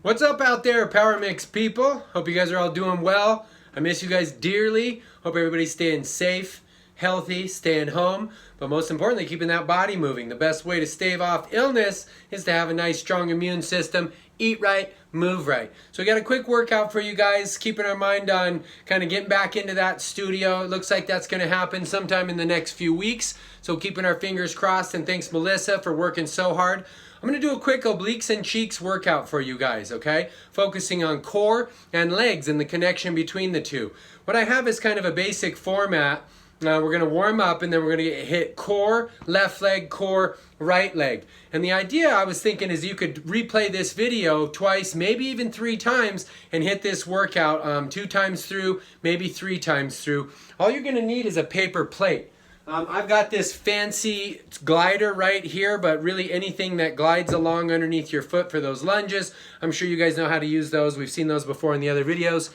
What's up out there, Power Mixx people? Hope you guys are all doing well. I miss you guys dearly. Hope everybody's staying safe, healthy, staying home, but most importantly, keeping that body moving. The best way to stave off illness is to have a nice, strong immune system. Eat right, move right. So we got a quick workout for you guys, keeping our mind on kind of getting back into that studio. It looks like that's going to happen sometime in the next few weeks. So keeping our fingers crossed, and thanks Melissa for working so hard. I'm going to do a quick obliques and cheeks workout for you guys, okay? Focusing on core and legs and the connection between the two. What I have is kind of a basic format. We're going to warm up and then we're going to hit core, left leg, core, right leg. And the idea I was thinking is you could replay this video twice, maybe even 3 times, and hit this workout 2 times through, maybe 3 times through. All you're going to need is a paper plate. I've got this fancy glider right here, but really anything that glides along underneath your foot for those lunges. I'm sure you guys know how to use those. We've seen those before in the other videos.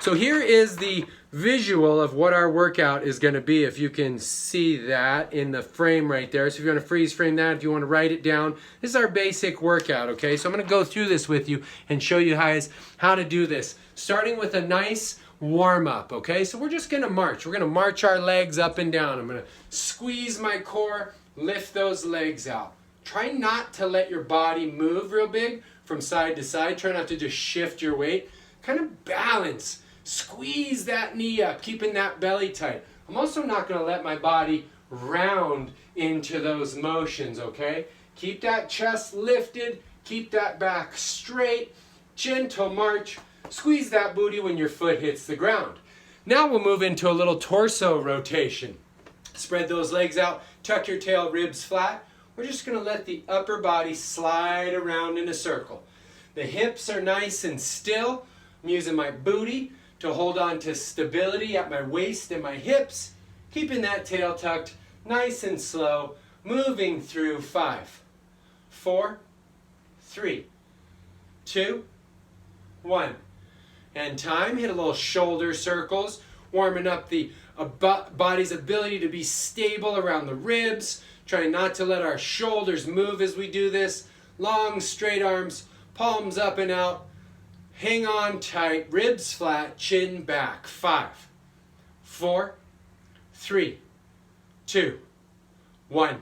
So here is the visual of what our workout is going to be, if you can see that in the frame right there. So if you want to freeze frame that, if you want to write it down, this is our basic workout, okay? So I'm going to go through this with you and show you guys how to do this, starting with a nice warm up, okay? So we're just gonna march. We're gonna march our legs up and down. I'm gonna squeeze my core, lift those legs out. Try not to let your body move real big from side to side. Try not to just shift your weight. Kind of balance. Squeeze that knee up, keeping that belly tight. I'm also not gonna let my body round into those motions, okay? Keep that chest lifted, keep that back straight, gentle march. Squeeze that booty when your foot hits the ground. Now we'll move into a little torso rotation. Spread those legs out, tuck your tail, ribs flat. We're just going to let the upper body slide around in a circle. The hips are nice and still. I'm using my booty to hold on to stability at my waist and my hips. Keeping that tail tucked, nice and slow. Moving through 5, 4, 3, 2, 1. And time. Hit a little shoulder circles, warming up the body's ability to be stable around the ribs, trying not to let our shoulders move as we do this. Long straight arms, palms up and out. Hang on tight, ribs flat, chin back. 5, 4, 3, 2, 1.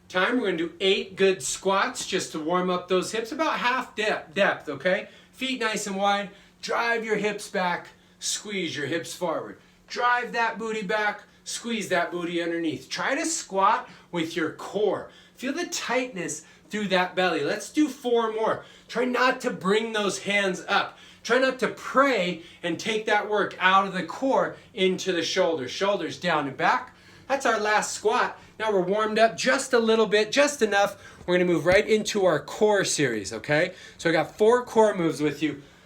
Time. We're going to do 8 good squats just to warm up those hips, about half depth, okay? Feet nice and wide. Drive your hips back, squeeze your hips forward. Drive that booty back, squeeze that booty underneath. Try to squat with your core. Feel the tightness through that belly. Let's do 4 more. Try not to bring those hands up. Try not to pray and take that work out of the core into the shoulders. Shoulders down and back. That's our last squat. Now we're warmed up just a little bit, just enough. We're going to move right into our core series, okay? So I got 4 core moves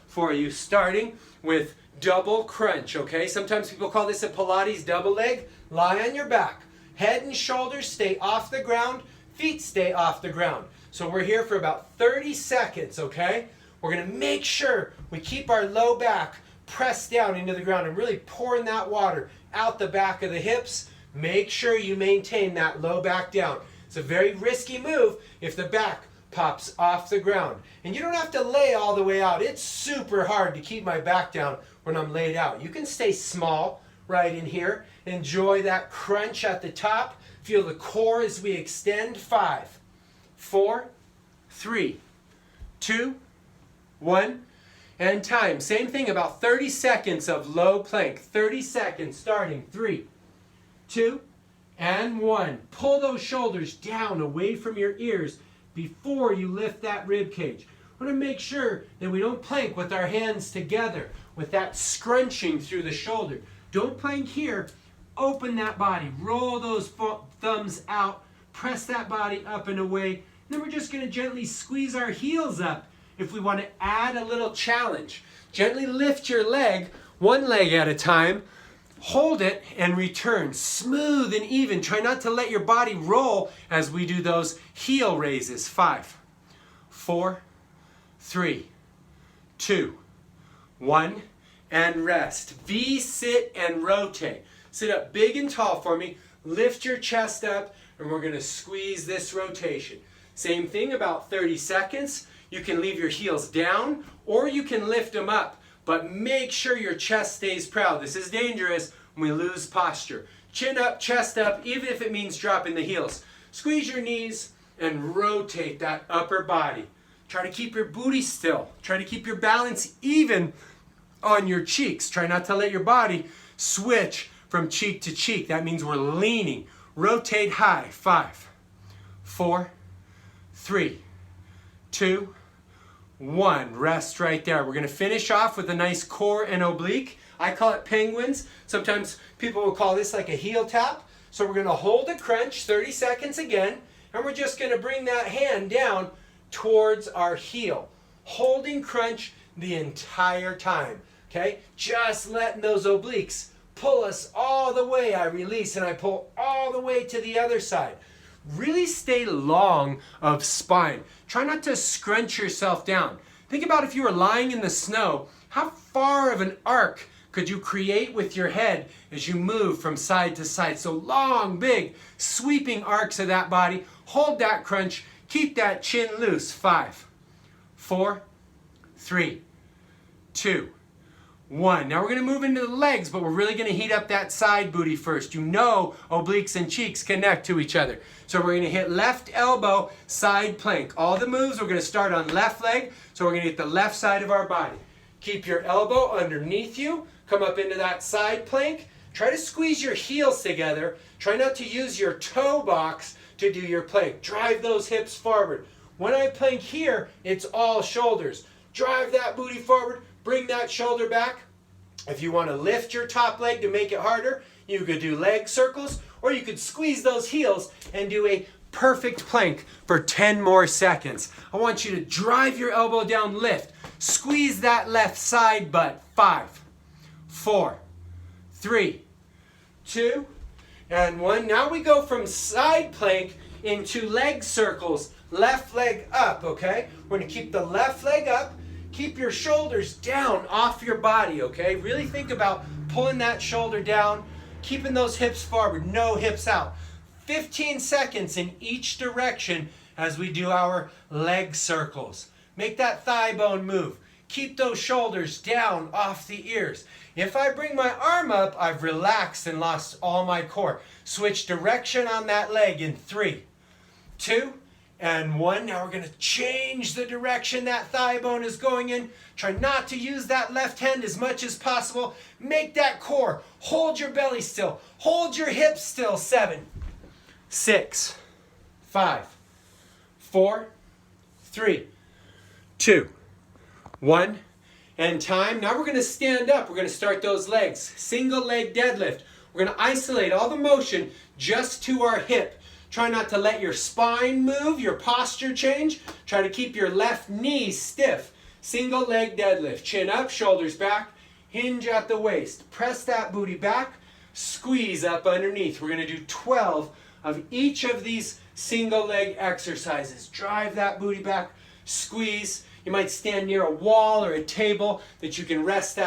for you, starting with double crunch, okay? Sometimes people call this a Pilates double leg. Lie on your back. Head and shoulders stay off the ground. Feet stay off the ground. So we're here for about 30 seconds, okay? We're going to make sure we keep our low back pressed down into the ground and really pouring that water out the back of the hips. Make sure you maintain that low back down. It's a very risky move if the back pops off the ground. And you don't have to lay all the way out. It's super hard to keep my back down when I'm laid out. You can stay small right in here. Enjoy that crunch at the top. Feel the core as we extend. 5, 4, 3, 2, 1. And time. Same thing, about 30 seconds of low plank. 30 seconds starting. 3, 2, and 1. Pull those shoulders down away from your ears before you lift that rib cage. We want to make sure that we don't plank with our hands together, with that scrunching through the shoulder. Don't plank here. Open that body. Roll those thumbs out. Press that body up and away. And then we're just going to gently squeeze our heels up if we want to add a little challenge. Gently lift your leg, one leg at a time. Hold it and return. Smooth and even. Try not to let your body roll as we do those heel raises. 5, 4, 3, 2, 1, and rest. V, sit, and rotate. Sit up big and tall for me. Lift your chest up, and we're going to squeeze this rotation. Same thing, about 30 seconds. You can leave your heels down or you can lift them up, but make sure your chest stays proud. This is dangerous when we lose posture. Chin up, chest up, even if it means dropping the heels. Squeeze your knees and rotate that upper body. Try to keep your booty still. Try to keep your balance even on your cheeks. Try not to let your body switch from cheek to cheek. That means we're leaning. Rotate high. 5, 4, 3, 2, 1. Rest right there. We're going to finish off with a nice core and oblique. I call it penguins. Sometimes people will call this like a heel tap. So we're going to hold a crunch 30 seconds again, and we're just going to bring that hand down towards our heel. Holding crunch the entire time. Okay? Just letting those obliques pull us all the way. I release and I pull all the way to the other side. Really stay long of spine. Try not to scrunch yourself down. Think about if you were lying in the snow, how far of an arc could you create with your head as you move from side to side? So long, big, sweeping arcs of that body. Hold that crunch. Keep that chin loose. 5, 4, 3, 2, 1. Now we're going to move into the legs, but we're really going to heat up that side booty first. You know obliques and cheeks connect to each other. So we're going to hit left elbow, side plank. All the moves, we're going to start on left leg, so we're going to hit the left side of our body. Keep your elbow underneath you. Come up into that side plank. Try to squeeze your heels together. Try not to use your toe box to do your plank. Drive those hips forward. When I plank here, it's all shoulders. Drive that booty forward. Bring that shoulder back. If you want to lift your top leg to make it harder, you could do leg circles, or you could squeeze those heels and do a perfect plank for 10 more seconds. I want you to drive your elbow down, lift. Squeeze that left side butt. 5, 4, 3, 2, and 1. Now we go from side plank into leg circles. Left leg up, okay? We're going to keep the left leg up. Keep your shoulders down off your body, okay? Really think about pulling that shoulder down, keeping those hips forward, no hips out. 15 seconds in each direction as we do our leg circles. Make that thigh bone move. Keep those shoulders down off the ears. If I bring my arm up, I've relaxed and lost all my core. Switch direction on that leg in 3, 2, and 1. Now we're going to change the direction that thigh bone is going in. Try not to use that left hand as much as possible. Make that core. Hold your belly still. Hold your hips still. 7, 6, 5, 4, 3, 2, 1, and time. Now we're going to stand up. We're going to start those legs. Single leg deadlift. We're going to isolate all the motion just to our hip. Try not to let your spine move, your posture change. Try to keep your left knee stiff. Single leg deadlift. Chin up, shoulders back. Hinge at the waist. Press that booty back. Squeeze up underneath. We're going to do 12 of each of these single leg exercises. Drive that booty back. Squeeze. You might stand near a wall or a table that you can rest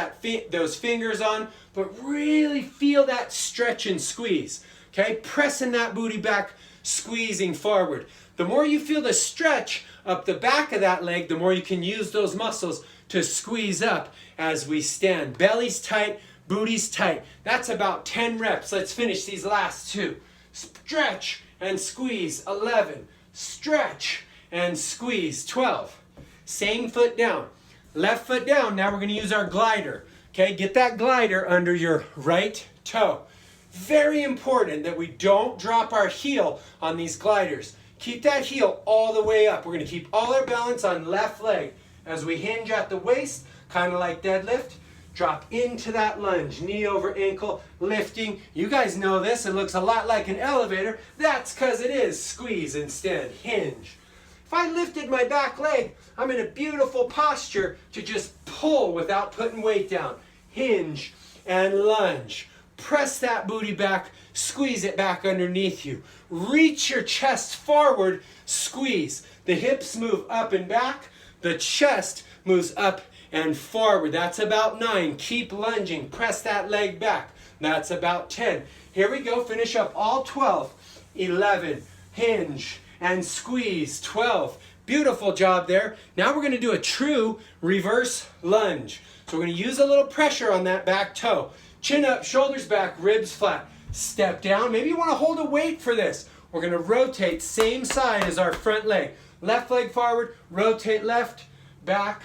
those fingers on, but really feel that stretch and squeeze. Okay? Pressing that booty back, squeezing forward. The more you feel the stretch up the back of that leg, the more you can use those muscles to squeeze up as we stand. Belly's tight, booty's tight. That's about 10 reps. Let's finish these last 2. Stretch and squeeze. 11. Stretch and squeeze. 12. Same foot down. Left foot down. Now we're going to use our glider. Okay, get that glider under your right toe. Very important that we don't drop our heel on these gliders. Keep that heel all the way up. We're going to keep all our balance on left leg as we hinge at the waist, kind of like deadlift. Drop into that lunge, knee over ankle, lifting. You guys know this. It looks a lot like an elevator. That's because it is. Squeeze instead. Hinge. If I lifted my back leg, I'm in a beautiful posture to just pull without putting weight down. Hinge and lunge. Press that booty back, squeeze it back underneath you. Reach your chest forward, squeeze. The hips move up and back, the chest moves up and forward. That's about 9. Keep lunging, press that leg back. That's about 10. Here we go, finish up all 12. 11, hinge and squeeze. 12, Beautiful job there. Now we're going to do a true reverse lunge. So we're going to use a little pressure on that back toe. Chin up, shoulders back, ribs flat. Step down. Maybe you want to hold a weight for this. We're going to rotate same side as our front leg. Left leg forward, rotate left, back,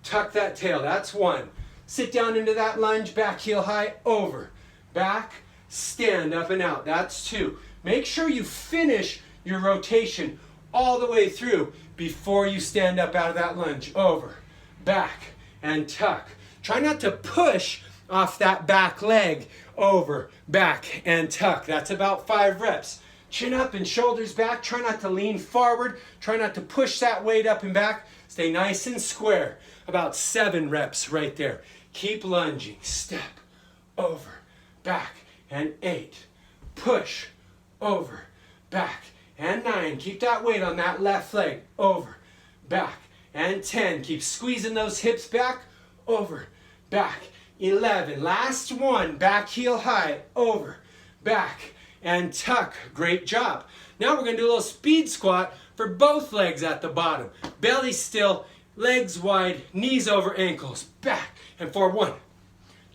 tuck that tail. That's one. Sit down into that lunge, back heel high, over, back, stand up and out. That's two. Make sure you finish your rotation all the way through before you stand up out of that lunge. Over, back, and tuck. Try not to push off that back leg. Over, back, and tuck. That's about 5 reps. Chin up and shoulders back. Try not to lean forward. Try not to push that weight up and back. Stay nice and square. About 7 reps right there. Keep lunging. Step, over, back, and 8. Push, over, back, and 9. Keep that weight on that left leg. Over, back, and 10. Keep squeezing those hips back. Over, back, 11. Last one. Back heel high. Over, back, and tuck. Great job. Now we're going to do a little speed squat for both legs at the bottom. Belly still, legs wide, knees over ankles. Back and forward. 1,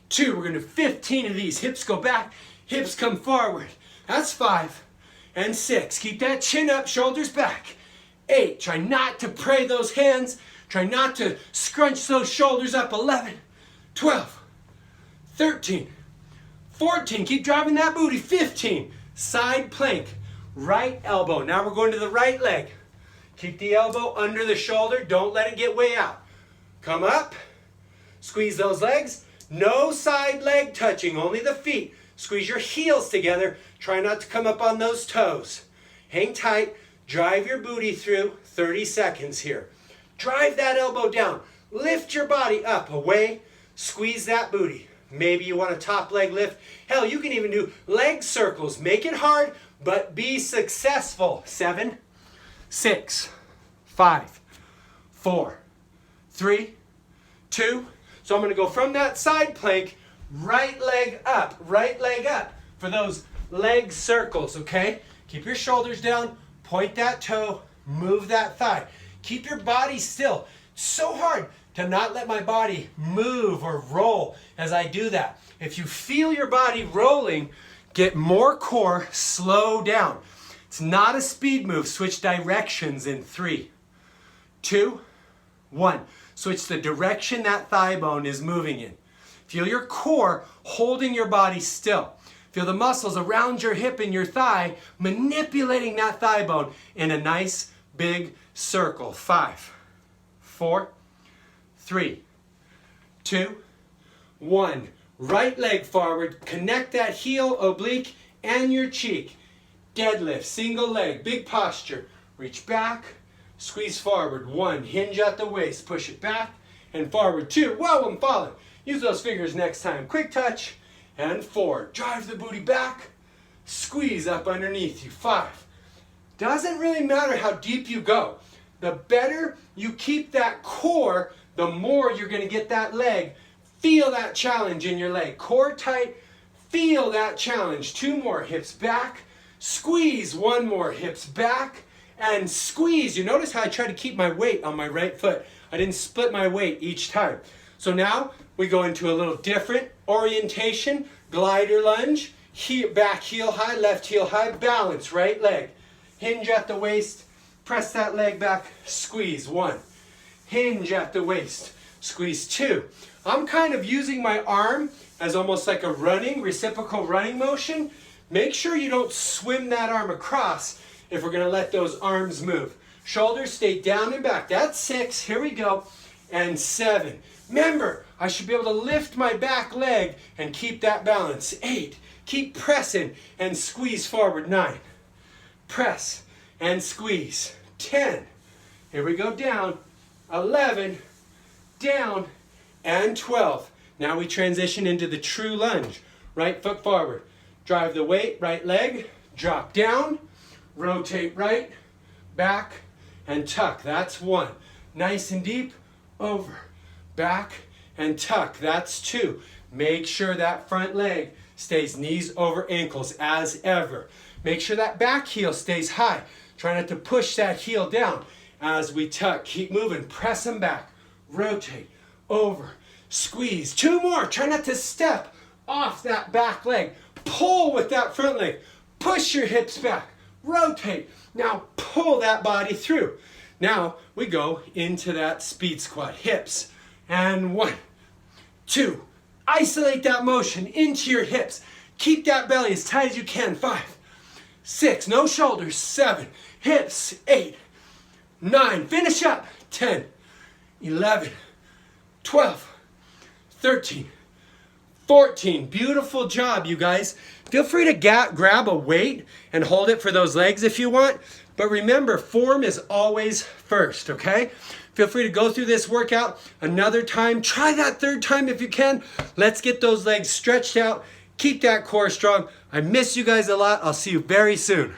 2. We're going to do 15 of these. Hips go back, hips come forward. That's 5 and 6. Keep that chin up, shoulders back. 8. Try not to pray those hands. Try not to scrunch those shoulders up. 11, 12, 13, 14. Keep driving that booty. 15. Side plank. Right elbow. Now we're going to the right leg. Keep the elbow under the shoulder. Don't let it get way out. Come up. Squeeze those legs. No side leg touching. Only the feet. Squeeze your heels together. Try not to come up on those toes. Hang tight. Drive your booty through. 30 seconds here. Drive that elbow down. Lift your body up. Away. Squeeze that booty. Maybe you want a top leg lift. Hell, you can even do leg circles. Make it hard, but be successful. 7, 6, 5, 4, 3, 2. So I'm going to go from that side plank, right leg up for those leg circles, okay? Keep your shoulders down, point that toe, move that thigh. Keep your body still. It's so hard to not let my body move or roll as I do that. If you feel your body rolling, get more core, slow down. It's not a speed move. Switch directions in 3, 2, 1. Switch the direction that thigh bone is moving in. Feel your core holding your body still. Feel the muscles around your hip and your thigh manipulating that thigh bone in a nice big circle. 5, 4, 3, 2, 1. Right leg forward. Connect that heel, oblique, and your cheek. Deadlift, single leg, big posture. Reach back, squeeze forward. 1, hinge at the waist. Push it back and forward. 2, whoa, I'm falling. Use those fingers next time. Quick touch. And 4, drive the booty back. Squeeze up underneath you. 5. Doesn't really matter how deep you go. The better you keep that core, the more you're going to get that leg. Feel that challenge in your leg. Core tight. Feel that challenge. 2 more. Hips back. Squeeze. 1 more. Hips back. And squeeze. You notice how I try to keep my weight on my right foot. I didn't split my weight each time. So now we go into a little different orientation. Glider lunge. Back heel high. Left heel high. Balance. Right leg. Hinge at the waist. Press that leg back. Squeeze. 1. Hinge at the waist. Squeeze. 2. I'm kind of using my arm as almost like a reciprocal running motion. Make sure you don't swim that arm across if we're going to let those arms move. Shoulders stay down and back. That's 6. Here we go. And 7. Remember, I should be able to lift my back leg and keep that balance. 8. Keep pressing and squeeze forward. 9. Press and squeeze. 10. Here we go down. 11. Down. And 12. Now we transition into the true lunge. Right foot forward. Drive the weight, right leg. Drop down. Rotate right. Back. And tuck. That's 1. Nice and deep. Over. Back. And tuck. That's 2. Make sure that front leg stays knees over ankles as ever. Make sure that back heel stays high. Try not to push that heel down. as we tuck. Keep moving. Press them back. Rotate. Over. Squeeze. 2 more. Try not to step off that back leg. Pull with that front leg. Push your hips back. Rotate. Now pull that body through. Now we go into that speed squat. Hips. And 1, 2. Isolate that motion into your hips. Keep that belly as tight as you can. 5, 6. No shoulders. 7. Hips. 8, 9. Finish up. 10, 11, 12, 13, 14. Beautiful job, you guys. Feel free to grab a weight and hold it for those legs if you want. But remember, form is always first, okay? Feel free to go through this workout another time. Try that 3rd time if you can. Let's get those legs stretched out. Keep that core strong. I miss you guys a lot. I'll see you very soon.